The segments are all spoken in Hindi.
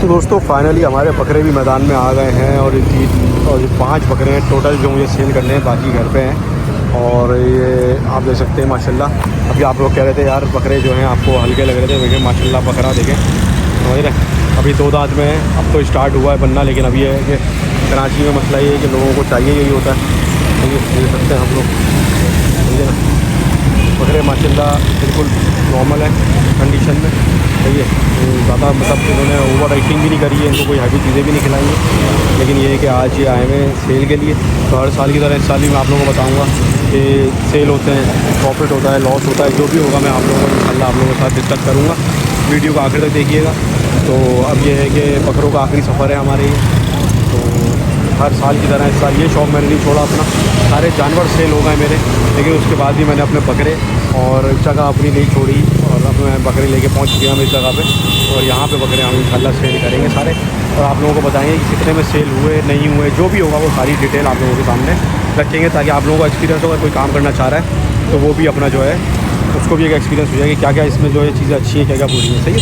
तो दोस्तों फाइनली हमारे बकरे भी मैदान में आ गए हैं और ये 5 बकरे हैं टोटल जो मुझे सेल करने हैं, बाकी घर पे हैं। और ये आप देख सकते हैं माशाल्लाह। अभी आप लोग कह रहे थे यार बकरे जो हैं आपको हल्के लग रहे थे, देखें माशाल्लाह बकरा देखें समझ रहे। अभी 2 दांत में है, अब तो स्टार्ट हुआ है बनना, लेकिन अभी ये है कि कराची में मसला ये है कि लोगों को चाहिए यही होता है। देख सकते हैं हम लोग, समझे ना। बकरे माशाल्लाह बिल्कुल नॉर्मल है कंडीशन में, सही है। ज़्यादा मतलब इन्होंने ओवर राइटिंग भी नहीं करी है, इनको कोई हैवी चीज़ें भी नहीं खिलाई हैं। लेकिन ये है कि आज ये आए हुए हैं सेल के लिए। तो हर साल की तरह इस साल भी मैं आप लोगों को बताऊंगा कि सेल होते हैं, प्रॉफिट होता है, लॉस होता है, जो भी होगा मैं आप लोगों को इंशाल्लाह आप लोगों के साथ डिस्कस करूँगा। वीडियो को आखिर तक देखिएगा। तो अब ये है कि बकरों का आखिरी सफ़र है हमारे ये। तो हर साल की तरह इस साल ये शौक़ मैंने नहीं छोड़ा अपना। सारे जानवर सेल हो गए मेरे, लेकिन उसके बाद भी मैंने अपने बकरे और जगह अपनी नहीं छोड़ी और अब मैं बकरे लेके पहुंच गया मैं इस जगह पे। और यहाँ पे बकरे हम इंशाल्लाह सेल करेंगे सारे, और आप लोगों को बताएंगे कि कितने में सेल हुए नहीं हुए, जो भी होगा वो सारी डिटेल आप लोगों के सामने रखेंगे, ताकि आप लोगों को एक्सपीरियंस होगा। कोई काम करना चाह रहा है तो वो भी अपना जो है उसको भी एक एक्सपीरियंस हो जाएगा, क्या क्या इसमें जो है चीज़ें अच्छी हैं, क्या क्या बुरी हैं। सही है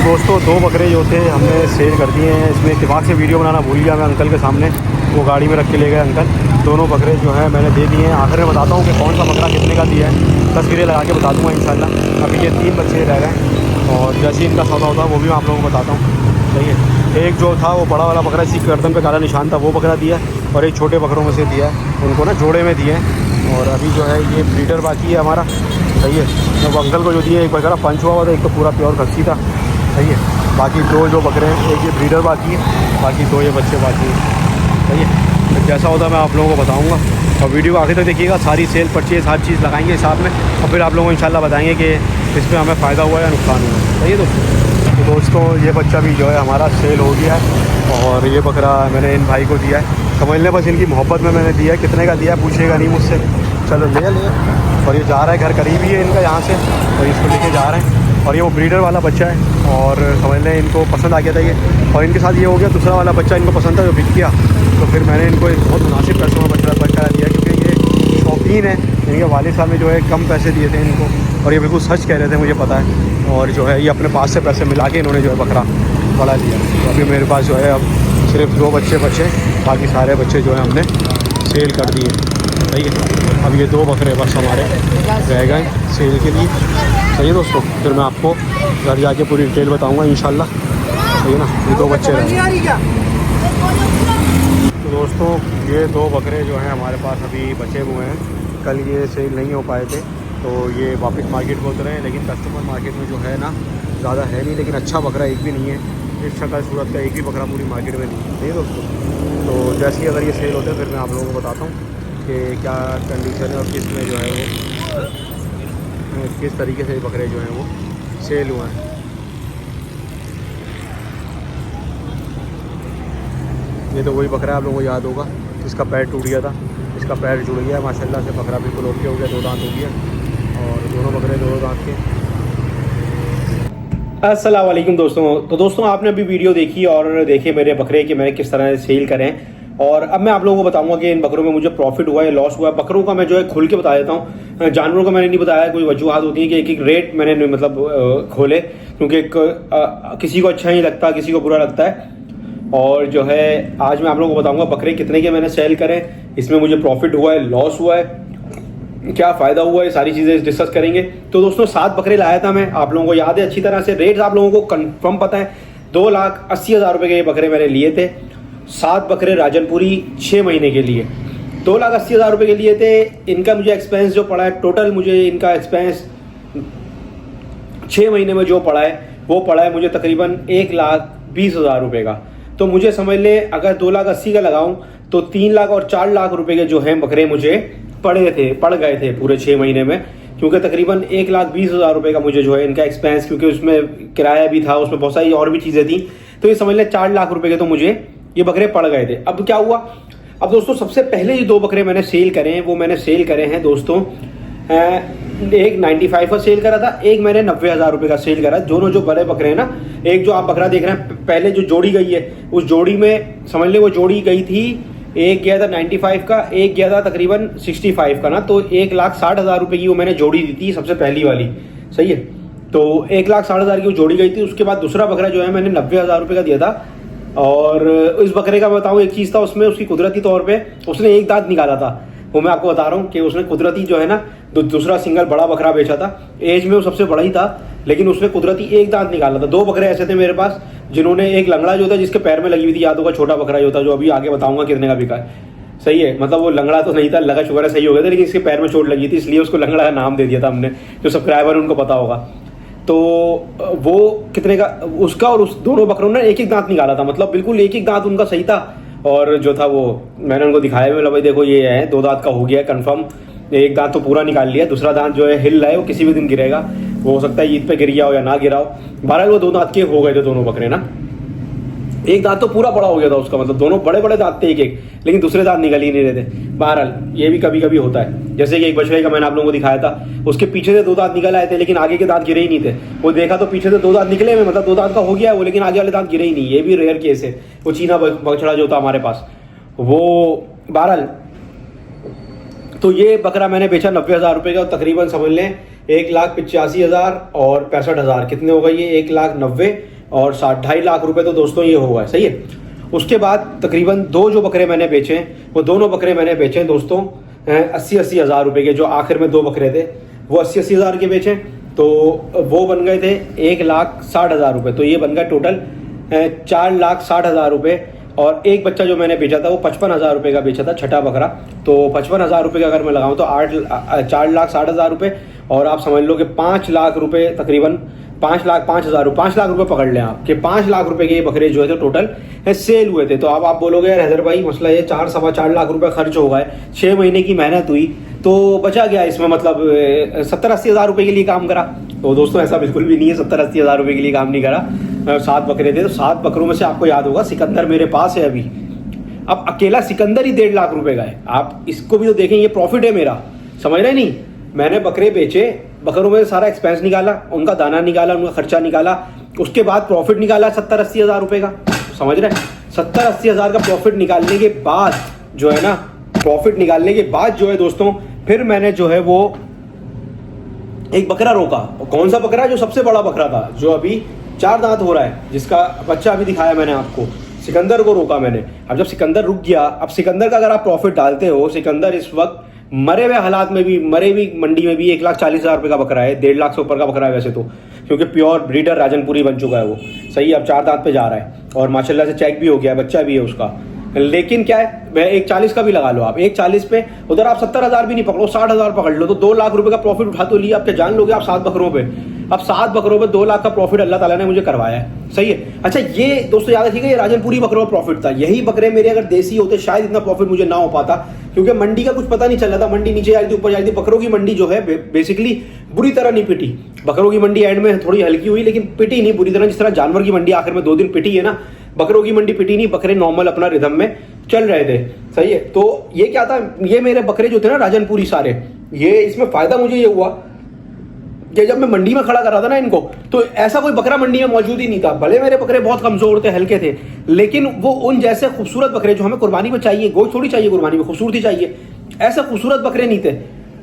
दोस्तों 2 बकरे जो थे हमने सेल कर दिए हैं। इसमें इत्तेफाक से वीडियो बनाना भूल गया मैं अंकल के सामने, वो गाड़ी में रख के ले गए अंकल। दोनों बकरे जो है मैंने दे दिए हैं। आखिर में बताता हूँ कि कौन सा बकरा कितने का दिया है, तस्वीरें लगा के बता दूँगा इंशाल्लाह। अभी ये 3 बच्चे रह गए और जैसे ही इनका सौदा होता है वो भी मैं आप लोगों को बताता हूँ, सही है। एक जो था वो बड़ा वाला बकरा, इसी गर्दन पे काला निशान था, वो बकरा दिया, और एक छोटे बकरों में से दिया है, उनको ना जोड़े में दिए हैं। और अभी जो है ये ब्रीडर बाकी है हमारा, सही है। तो अंकल को जो दिया एक बकरा पंच हुआ था, एक तो पूरा प्योर खस्सी था, सही है। बाकी 2 जो बकरे हैं, एक ये ब्रीडर बाकी है, बाकी 2 ये बच्चे बाकी हैं, सही है। तो जैसा होता है मैं आप लोगों को बताऊंगा, और वीडियो को आखिर तक देखिएगा। सारी सेल परचेज हर चीज़ लगाएंगे हिसाब में, और फिर आप लोगों को इंशाल्लाह बताएंगे कि इसमें हमें फ़ायदा हुआ या नुकसान हुआ, सही है दोस्तों। तो दोस्तों ये बच्चा भी जो है हमारा सेल हो गया है, और ये बकरा मैंने इन भाई को दिया है। समझ लें बस इनकी मोहब्बत में मैंने दिया है। कितने का दिया पूछेगा नहीं मुझसे, चलो ले ले। और ये जा रहा है, घर करीब ही है इनका यहाँ से, और इसको लेके जा रहे हैं। और ये वो ब्रीडर वाला बच्चा है, और समझ लें इनको पसंद आ गया था ये। और इनके साथ ये हो गया, दूसरा वाला बच्चा इनको पसंद था जो बिक गया, तो फिर मैंने इनको एक बहुत मुनासिब पैसों में बच्चा दिया, क्योंकि ये शौकीन है। इनके वालिद साहब ने जो है कम पैसे दिए थे इनको, और ये बिल्कुल सच कह रहे थे, मुझे पता है। और जो है ये अपने पास से पैसे मिला के इन्होंने जो है बकरा बड़ा लिया। तो अभी मेरे पास जो है अब सिर्फ 2 बच्चे बचे, बाकी सारे बच्चे जो है हमने सेल कर दिए, सही है। अब ये 2 बकरे बस हमारे रह गए सेल के लिए, सही है दोस्तों। फिर मैं आपको घर जाके पूरी डिटेल बताऊंगा इंशाल्लाह, सही है ना। ये 2 बच्चे रह। तो दोस्तों ये 2 बकरे जो हैं हमारे पास अभी बचे हुए हैं। कल ये सेल नहीं हो पाए थे, तो ये वापस मार्केट में उतरे हैं। लेकिन कस्टमर मार्केट में जो है ना ज़्यादा है नहीं, लेकिन अच्छा बकरा एक भी नहीं है। इस शक्ल सूरत का एक भी बकरा पूरी मार्केट में नहीं है, सही है दोस्तों। तो जैसे ही अगर ये सेल होते हैं फिर मैं आप लोगों को बताता हूँ कि क्या कंडीशन है और किस में जो है वो किस तरीके से बकरे जो हैं वो सेल हुए हैं। ये तो वही बकरा आप लोगों को याद होगा, इसका पैर टूट गया था, इसका पैर जुड़ गया माशाल्लाह से। बकरा बिल्कुल ओके हो गया, 2 दांत हो गया, और दोनों बकरे 2 दांत के। अस्सलाम वालेकुम दोस्तों। तो दोस्तों आपने अभी वीडियो देखी और देखे मेरे बकरे कि मैंने किस तरह से सेल करें, और अब मैं आप लोगों को बताऊंगा कि इन बकरों में मुझे प्रॉफिट हुआ है, लॉस हुआ है। बकरों का मैं जो है खुल के बता देता हूँ, जानवरों का मैंने नहीं बताया। कोई वजूहत होती है कि एक एक रेट मैंने मतलब खोले, क्योंकि किसी को अच्छा नहीं लगता, किसी को बुरा लगता है। और जो है आज मैं आप लोगों को बताऊंगा बकरे कितने के मैंने सेल करें, इसमें मुझे प्रॉफिट हुआ है, लॉस हुआ है, क्या फ़ायदा हुआ है, सारी चीज़ें डिस्कस करेंगे। तो दोस्तों 7 बकरे लाया था मैं, आप लोगों को याद है अच्छी तरह से। रेट आप लोगों को कंफर्म पता है, 2,80,000 रुपये के ये बकरे मैंने लिए थे। 7 बकरे राजनपुरी 6 महीने के लिए 2,80,000 रुपये के लिए थे। इनका मुझे एक्सपेंस जो पड़ा है टोटल, मुझे इनका एक्सपेंस 6 महीने में जो पड़ा है वो पड़ा है मुझे तकरीबन 1,20,000 रुपये का। तो मुझे समझ ले अगर 2,80,000 का लगाऊं तो 3 लाख और 4 लाख रुपए के जो हैं बकरे मुझे पड़ गए थे पूरे 6 महीने में, क्योंकि तकरीबन 1,20,000 रुपये का मुझे जो है इनका एक्सपेंस, क्योंकि उसमें किराया भी था, उसमें बहुत सारी और भी चीज़ें थी। तो ये समझ ले 4 लाख रुपए के तो मुझे ये बकरे पड़ गए थे। अब क्या हुआ, अब दोस्तों सबसे पहले ये 2 बकरे मैंने सेल करे हैं, वो मैंने सेल करे हैं दोस्तों, एक 95 का सेल करा था, एक मैंने 90,000 रुपये का सेल करा। दोनों जो बड़े बकरे हैं ना, एक जो आप बकरा देख रहे हैं पहले जो जोड़ी गई है, उस जोड़ी में समझ ले वो जोड़ी गई थी, एक गया था 95 का, एक गया था तकरीबन 65 का ना, तो 1,60,000 रुपये की वो मैंने जोड़ी दी थी सबसे पहली वाली, सही है। तो 1,60,000 की वो जोड़ी गई थी। उसके बाद दूसरा बकरा जो है मैंने 90,000 रुपये का दिया था। और इस बकरे का बताऊँ एक चीज़ था उसमें, उसकी कुदरती तौर पे उसने एक दांत निकाला था। वो मैं आपको बता रहा हूँ कि उसने कुदरती जो है ना दूसरा सिंगल बड़ा बकरा बेचा था। एज में वो सबसे बड़ा ही था, लेकिन उसने कुदरती एक दांत निकाला था। 2 बकरे ऐसे थे मेरे पास जिन्होंने, एक लंगड़ा जो था जिसके पैर में लगी हुई थी, याद होगा, छोटा बकरा जो था, जो अभी आगे बताऊंगा कितने का बिका है। सही है, मतलब वो लंगड़ा तो नहीं था, लगा शुगर सही हो गया था, लेकिन इसके पैर में चोट लगी थी, इसलिए उसको लंगड़ा का नाम दे दिया था हमने। जो सब्सक्राइबर उनको पता होगा। तो वो कितने का, उसका और उस दोनों बकरों ने एक एक दांत निकाला था, मतलब बिल्कुल एक एक दांत उनका सही था। और जो था वो मैंने उनको दिखाया भी, मतलब भाई देखो ये है 2 दांत का हो गया है कन्फर्म। एक दांत तो पूरा निकाल लिया, दूसरा दांत जो है हिल रहा है, वो किसी भी दिन गिरेगा। वो हो सकता है ईद पे गिर गया हो या ना गिरा हो। बहरहाल वो 2 दांत के हो गए थे दोनों बकरे ना। एक दांत तो पूरा बड़ा हो गया था उसका, मतलब दोनों बड़े बड़े दांत थे एक एक, लेकिन दूसरे दांत निकल ही नहीं रहे थे। बहरहाल ये भी कभी कभी होता है। जैसे कि एक बछड़े का मैंने आप लोगों को दिखाया था, उसके पीछे से 2 दांत निकल आए थे, लेकिन आगे के दांत गिरे ही नहीं थे। वो देखा तो पीछे से 2 दांत निकले हुए, मतलब 2 दांत का हो गया है वो, लेकिन आगे वाले दांत गिरे ही नहीं। ये भी रेयर केस है। वो चीना बछड़ा जो था हमारे पास वो। बहरहाल तो ये बकरा मैंने बेचा 90,000 रुपये का। तकरीबन समझ लें 1,85,000 और 65,000 कितने हो गए ये, 1,90,000 और 2.5 लाख रुपए तो दोस्तों ये होगा। सही है। उसके बाद तकरीबन 2 जो बकरे मैंने बेचे हैं, वो दोनों बकरे मैंने बेचे हैं दोस्तों 80,000 रुपये के। जो आखिर में 2 बकरे थे वो 80,000 के बेचे, तो वो बन गए थे 1,60,000 रुपये। तो ये बन गया टोटल 4,60,000 रुपये। और एक बच्चा जो मैंने बेचा था वो 55,000 रुपये का बेचा था, छठा बकरा। तो 55,000 रुपये का अगर मैं लगाऊँ तो 4,60,000 रुपये, और आप समझ लो कि 5 लाख रुपये, तकरीबन 5 लाख रुपये पकड़ लें आप, कि 5 लाख रुपए के ये बकरे जो है तो टोटल सेल हुए थे। तो अब आप बोलोगे यार हैदर भाई मसला ये 4-4.25 लाख रुपए खर्च हो गए, 6 महीने की मेहनत हुई, तो बचा गया इसमें, मतलब 70-80 हज़ार रुपये के लिए काम करा। तो दोस्तों ऐसा बिल्कुल भी नहीं है, 70-80 हज़ार रुपये के लिए काम नहीं करा। 7 बकरे थे, तो 7 बकरों में से आपको याद होगा सिकंदर मेरे पास है अभी। अब अकेला सिकंदर ही 1.5 लाख रुपए का है। आप इसको भी तो देखें, ये प्रॉफिट है मेरा, समझ रहे नहीं। मैंने बकरे बेचे, बकरों में सारा एक्सपेंस निकाला, उनका दाना निकाला, उनका खर्चा निकाला, उसके बाद प्रॉफिट निकाला 70-80 हज़ार रुपये का, समझ रहे हैं। 70-80 हज़ार का प्रॉफिट निकालने के बाद जो है ना, प्रॉफिट निकालने के बाद जो है दोस्तों, फिर मैंने जो है वो एक बकरा रोका। कौन सा बकरा? जो सबसे बड़ा बकरा था, जो अभी 4 दांत हो रहा है, जिसका बच्चा अभी दिखाया मैंने आपको, सिकंदर को रोका मैंने। अब जब सिकंदर रुक गया, अब सिकंदर का अगर आप प्रॉफिट डालते हो, सिकंदर इस वक्त मरे हुए हालात में भी, मरे हुई मंडी में भी 1,40,000 रुपये का बकरा है, 1.5 लाख से ऊपर का बकरा है वैसे तो, क्योंकि प्योर ब्रीडर राजनपुरी बन चुका है वो। सही है, अब 4 दांत पे जा रहा है और माशाल्लाह से चेक भी हो गया, बच्चा भी है उसका। लेकिन क्या है, वह 1,40 का भी लगा लो आप, 1,40 पे उधर आप 70,000 भी नहीं पकड़ो, 60,000 पकड़ लो, तो 2 लाख रुपए का प्रॉफिट उठा तो लिया। आप क्या जान लोगे आप 7 बकरों पे। अब 7 बकरों पे 2 लाख का प्रॉफिट अल्लाह ताला ने मुझे करवाया है। सही है। अच्छा, ये दोस्तों याद रखिएगा, ये राजनपुरी बकरों का प्रॉफिट था। यही बकरे मेरे अगर देसी होते शायद इतना प्रॉफिट मुझे ना हो पाता, क्योंकि मंडी का कुछ पता नहीं चल रहा था। मंडी नीचे जा रही थी, ऊपर जा रही थी। बकरों की मंडी जो है बेसिकली बुरी तरह नहीं पिटी। बकरों की मंडी एंड में थोड़ी हल्की हुई, लेकिन पिटी नहीं बुरी तरह, जिस तरह जानवर की मंडी आखिर में 2 दिन पिटी है ना, बकरों की मंडी पिटी नहीं। बकरे नॉर्मल अपना रिदम में चल रहे थे। सही है। तो ये क्या था, ये मेरे बकरे जो थे ना राजनपुरी सारे, ये इसमें फायदा मुझे ये हुआ कि जब मैं मंडी में खड़ा कर रहा था ना इनको, तो ऐसा कोई बकरा मंडी में मौजूद ही नहीं था। भले मेरे बकरे बहुत कमजोर थे, हल्के थे, लेकिन वो उन जैसे खूबसूरत बकरे जो हमें कुर्बानी में चाहिए, गोश्त थोड़ी चाहिए कुर्बानी में, खूबसूरती चाहिए, ऐसे खूबसूरत बकरे नहीं थे।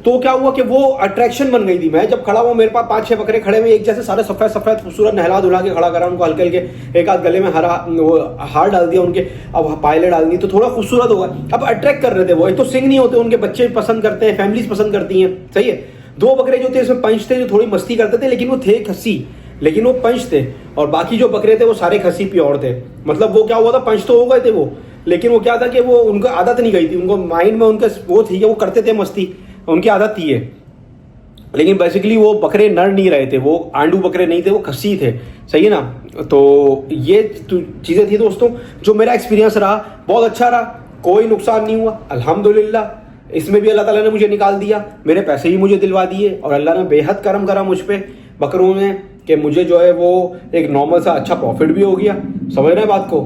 तो क्या हुआ कि वो अट्रैक्शन बन गई थी। मैं जब खड़ा हुआ, मेरे पास 5-6 बकरे खड़े हुए एक जैसे, सारे सफेद सफेद खूबसूरत, नहला धुला के खड़ा करा उनको, हल्के हल्के एक आध गले में हार डाल दिया उनके, अब पायले डाल दी, तो थोड़ा खूबसूरत होगा। अब अट्रैक्ट कर रहे थे वो। एक तो सिंग नहीं होते उनके, बच्चे पसंद करते हैं, फैमिलीज पसंद करती हैं। सही है। 2 बकरे जो थे इसमें पंच थे, जो थोड़ी मस्ती करते थे, लेकिन वो थे खस्सी, लेकिन वो पंच थे। और बाकी जो बकरे थे वो सारे खस्सी प्योर थे। मतलब वो क्या हुआ था, पंच तो हो गए थे वो, लेकिन वो क्या था कि वो उनको आदत नहीं गई थी, उनको माइंड में उनका वो थी कि वो करते थे मस्ती, उनकी आदत थी ये। लेकिन बेसिकली वो बकरे नर नहीं रहे थे, वो आंडू बकरे नहीं थे, वो खस्सी थे। सही है ना। तो ये चीज़ें थी दोस्तों, जो मेरा एक्सपीरियंस रहा बहुत अच्छा रहा, कोई नुकसान नहीं हुआ अल्हम्दुलिल्लाह। इसमें भी अल्लाह ताला ने मुझे निकाल दिया, मेरे पैसे भी मुझे दिलवा दिए, और अल्लाह ने बेहद करम करा मुझ पे बकरों में, कि मुझे जो है वो एक नॉर्मल सा अच्छा प्रॉफिट भी हो गया। समझ रहे हैं बात को।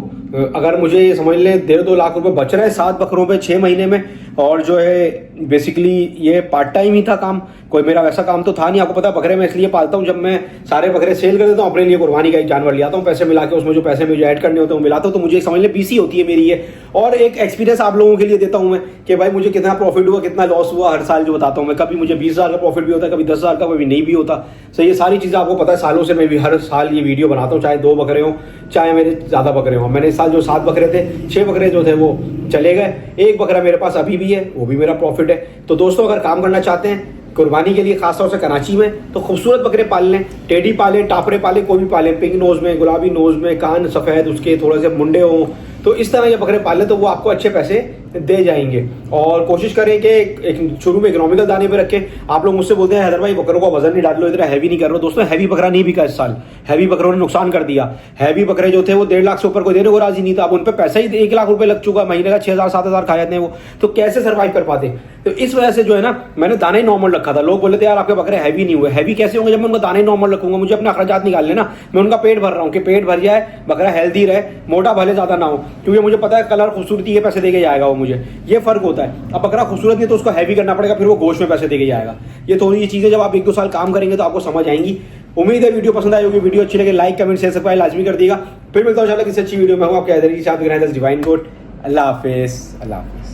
अगर मुझे समझ लें 1.5-2 लाख रुपए बच रहे हैं 7 बकरों पे 6 महीने में, और जो है बेसिकली ये पार्ट टाइम ही था काम, कोई मेरा वैसा काम तो था नहीं। आपको पता है बकरे मैं इसलिए पालता हूँ, जब मैं सारे बकरे सेल कर देता हूँ अपने लिए कुर्बानी का एक जानवर ले आता हूँ, पैसे मिला के उसमें जो पैसे मुझे ऐड करने होते हैं वो मिलाता हूँ, तो मुझे समझ लें बीसी होती है मेरी ये। और एक एक्सपीरियंस आप लोगों के लिए देता हूँ मैं कि भाई मुझे कितना प्रॉफिट हुआ कितना लॉस हुआ हर साल जो बताता हूँ मैं। कभी मुझे 20,000 का प्रॉफिट भी होता है, कभी 10,000 का, कभी नहीं भी होता। सो ये सारी चीज़ें आपको पता है, सालों से मैं भी हर साल ये वीडियो बनाता हूँ, चाहे 2 बकरे हों चाहे मेरे ज़्यादा बकरे हों। मैंने इस साल जो 7 बकरे थे, 6 बकरे जो थे वो चले गए, 1 बकरा मेरे पास अभी भी है, वो भी मेरा प्रॉफिट है। तो दोस्तों अगर काम करना चाहते हैं कुर्बानी के लिए खासतौर से कराची में, तो खूबसूरत बकरे पाल लें, टेडी पाले, टापरे पाले, कोई भी पाले, पिंक नोज में, गुलाबी नोज में, कान सफ़ेद उसके थोड़े से मुंडे हों, तो इस तरह के बकरे पाल लें तो वो आपको अच्छे पैसे दे जाएंगे। और कोशिश करें कि एक शुरू में इकोनॉमिकल दाने पे रखें। आप लोग मुझसे बोलते हैं हैदर भाई बकरों का वजन नहीं डाल लो, इधर हैवी नहीं कर रहे हो। दोस्तों हैवी बकरा नहीं बिका इस साल, हैवी बकरों ने नुकसान कर दिया। हैवी बकरे जो थे वो 1.5 लाख से ऊपर कोई देने को राजी नहीं था, अब उन पर पैसा ही 1 लाख रुपए लग चुका, महीने का 6,000 7,000 खा जाते हैं वो, तो कैसे सर्वाइव कर पाते। तो इस वजह से जो है ना मैंने दाने नॉर्मल रखा था। लोग बोले थे यार आपके बकरे हैवी नहीं हुए, हैवी कैसे होंगे जब मैं उनका दाने नॉर्मल रखूंगा, मुझे अपना अखराजात निकाल लेना, मैं उनका पेट भर रहा हूँ कि पेट भर जाए, बकरा हेल्दी रहे, मोटा भले ज्यादा ना हो, क्योंकि मुझे पता है कलर खूबसूरती ये पैसे देके जाएगा वो मुझे, ये फर्क होता है। अब बकरा खूबसूरत नहीं तो उसको हैवी करना पड़ेगा, फिर वो गोश्त में पैसे देके जाएगा। ये थोड़ी ये चीजें जब आप 1-2 साल काम करेंगे तो आपको समझ आएंगी। उम्मीद है वीडियो पसंद आई होगी, वीडियो अच्छी लगे लाइक कमेंट शेयर सब्सक्राइब लाजमी कर दिएगा। फिर मिलता हूं इंशाल्लाह किसी अच्छी वीडियो में, हूं आपके हैदर के साथ, डिवाइन गोट। अल्लाह हाफिज़, अल्लाह हाफिज़।